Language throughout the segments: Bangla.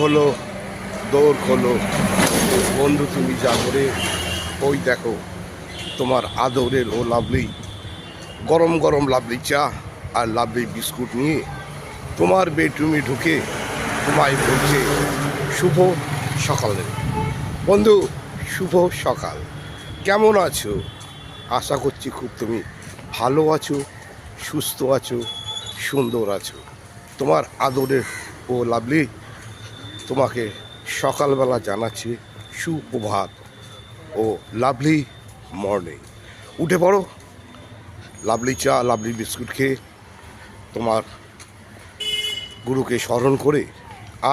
হলো, দৌড় খোলো বন্ধু তুমি জাগরে। ওই দেখো তোমার আদরের ও লাভলি গরম গরম লাভলি চা আর লাভলি বিস্কুট নিয়ে তোমার বেডরুমে ঢুকে তোমায় বলছে শুভ সকালে। বন্ধু, শুভ সকাল। কেমন আছো? আশা করছি খুব তুমি ভালো আছো, সুস্থ আছো, সুন্দর আছো। তোমার আদরের ও লাভলি তোমাকে সকালবেলা জানাচ্ছি সুপ্রভাত ও লাভলি মর্নিং। উঠে পড়ো, লাভলি চা লাভলি বিস্কুট খেয়ে তোমার গুরুকে স্মরণ করে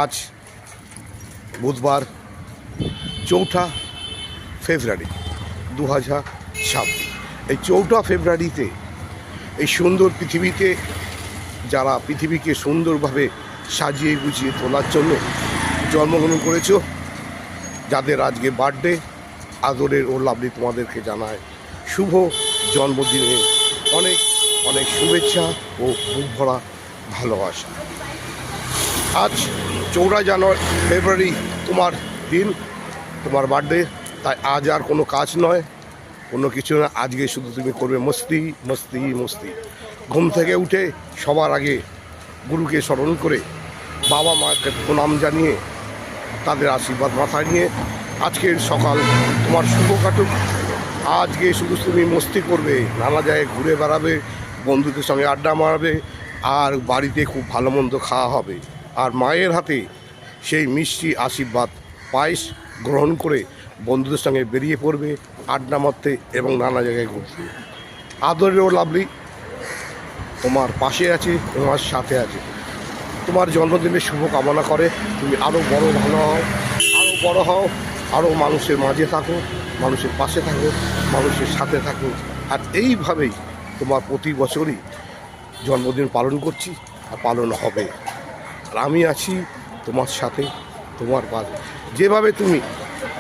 আজ বুধবার 4 ফেব্রুয়ারি 2026। এই 4 ফেব্রুয়ারিতে এই সুন্দর পৃথিবীতে যারা পৃথিবীকে সুন্দরভাবে সাজিয়ে গুছিয়ে তোলার জন্য জন্মগ্রহণ করেছো, যাদের আজকে বার্থডে, আদরের ও লাভলি তোমাদেরকে জানায় শুভ জন্মদিনে অনেক অনেক শুভেচ্ছা ও বুক ভরা ভালোবাসা। আজ 4 ফেব্রুয়ারি তোমার দিন, তোমার বার্থডে। তাই আজ আর কোনো কাজ নয়, কোনো কিছু না। আজকে শুধু তুমি করবে মস্তি মস্তি মস্তি। ঘুম থেকে উঠে সবার আগে গুরুকে স্মরণ করে বাবা মাকে প্রণাম জানিয়ে তাদের আশীর্বাদ মাথায় নিয়ে আজকের সকাল তোমার শুভ কাটুক। আজকে শুধু তুমি মস্তি করবে, নানা জায়গায় ঘুরে বেড়াবে, বন্ধুদের সঙ্গে আড্ডা মারবে, আর বাড়িতে খুব ভালো মন্দ খাওয়া হবে। আর মায়ের হাতে সেই মিষ্টি আশীর্বাদ পায়েস গ্রহণ করে বন্ধুদের সঙ্গে বেরিয়ে পড়বে আড্ডা মারতে এবং নানা জায়গায় ঘুরতে। আদরেও লাভলি তোমার পাশে আছে, তোমার সাথে আছে। তোমার জন্মদিনের শুভ কামনা করে তুমি আরও বড় ভালো হও, আরও বড় হও, আরও মানুষের মাঝে থাকো, মানুষের পাশে থাকো, মানুষের সাথে থাকো। আর এইভাবেই তোমার প্রতি বছরই জন্মদিন পালন করছি আর পালন হবে। আর আমি আছি তোমার সাথে, তোমার পাশে। যেভাবে তুমি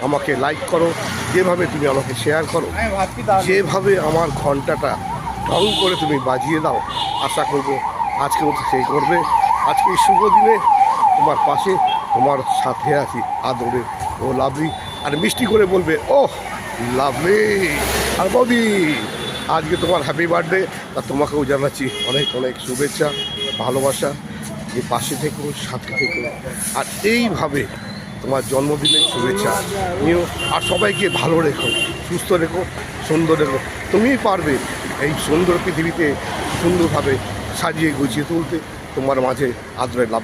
আমাকে লাইক করো, যেভাবে তুমি আমাকে শেয়ার করো, যেভাবে আমার ঘন্টাটা ঢং করে তুমি বাজিয়ে দাও, আশা করবো আজকে মতো সেই করবে। আজকে এই শুভ দিনে তোমার পাশে, তোমার সাথে আছি আদরের ও লাভলি। আর মিষ্টি করে বলবে ওহ লাভলি। আর বৌদি, আজকে তোমার হ্যাপি বার্থডে। তা তোমাকেও জানাচ্ছি অনেক অনেক শুভেচ্ছা, ভালোবাসা। যে পাশে থেকো, সাথে থেকো, আর এইভাবে তোমার জন্মদিনের শুভেচ্ছা নিও। আর সবাইকে ভালো রেখো, সুস্থ রেখো, সুন্দর রেখো। তুমিই পারবে এই সুন্দর পৃথিবীতে সুন্দরভাবে সাজিয়ে গুছিয়ে তুলতে। তোমার মাঝে আদরের লাভ